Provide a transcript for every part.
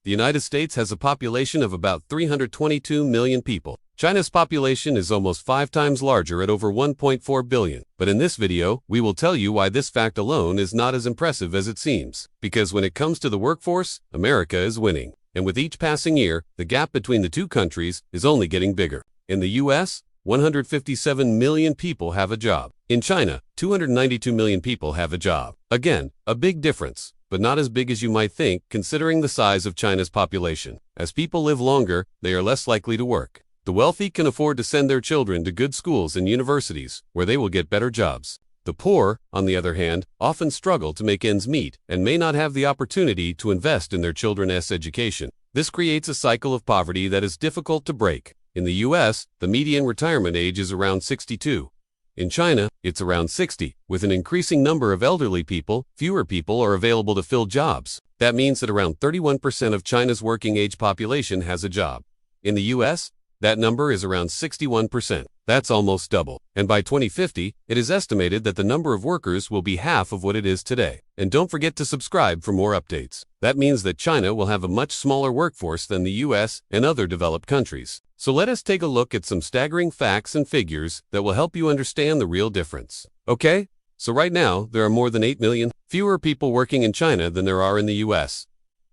The United States has a population of about 322 million people. China's population is almost 5 times larger at over 1.4 billion. But in this video, we will tell you why this fact alone is not as impressive as it seems. Because when it comes to the workforce, America is winning. And with each passing year, the gap between the two countries is only getting bigger. In the US, 157 million people have a job. In China, 292 million people have a job. Again, a big difference, but not as big as you might think considering the size of China's population. As people live longer, they are less likely to work. The wealthy can afford to send their children to good schools and universities, where they will get better jobs. The poor, on the other hand, often struggle to make ends meet and may not have the opportunity to invest in their children's education. This creates a cycle of poverty that is difficult to break. In the US, the median retirement age is around 62. In China, it's around 60. With an increasing number of elderly people, fewer people are available to fill jobs. That means that around 31% of China's working age population has a job. In the US, that number is around 61%. That's almost double. And by 2050, it is estimated that the number of workers will be half of what it is today. And don't forget to subscribe for more updates. That means that China will have a much smaller workforce than the US and other developed countries. So let us take a look at some staggering facts and figures that will help you understand the real difference. Okay? So right now, there are more than 8 million fewer people working in China than there are in the US.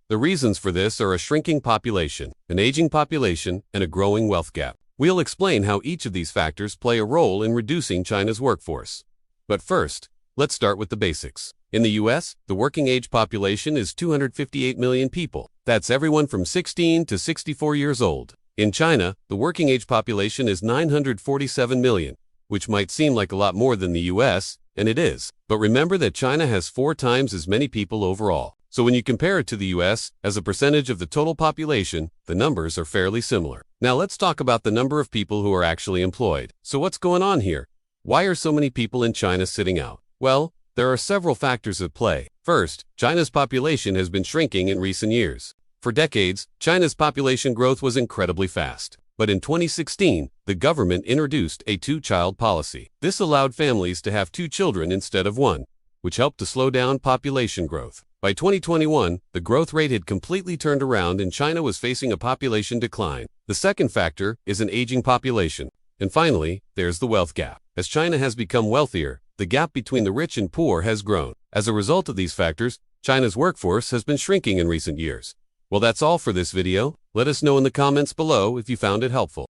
The reasons for this are a shrinking population, an aging population, and a growing wealth gap. We'll explain how each of these factors play a role in reducing China's workforce. But first, let's start with the basics. In the US, the working age population is 258 million people. That's everyone from 16 to 64 years old. In China, the working age population is 947 million, which might seem like a lot more than the US, and it is. But remember that China has 4 times as many people overall. So when you compare it to the US, as a percentage of the total population, the numbers are fairly similar. Now let's talk about the number of people who are actually employed. So what's going on here? Why are so many people in China sitting out? Well, there are several factors at play. First, China's population has been shrinking in recent years. For decades, China's population growth was incredibly fast. But in 2016, the government introduced a 2-child policy. This allowed families to have 2 children instead of 1, which helped to slow down population growth. By 2021, the growth rate had completely turned around and China was facing a population decline. The second factor is an aging population. And finally, there's the wealth gap. As China has become wealthier, the gap between the rich and poor has grown. As a result of these factors, China's workforce has been shrinking in recent years. Well, that's all for this video. Let us know in the comments below if you found it helpful.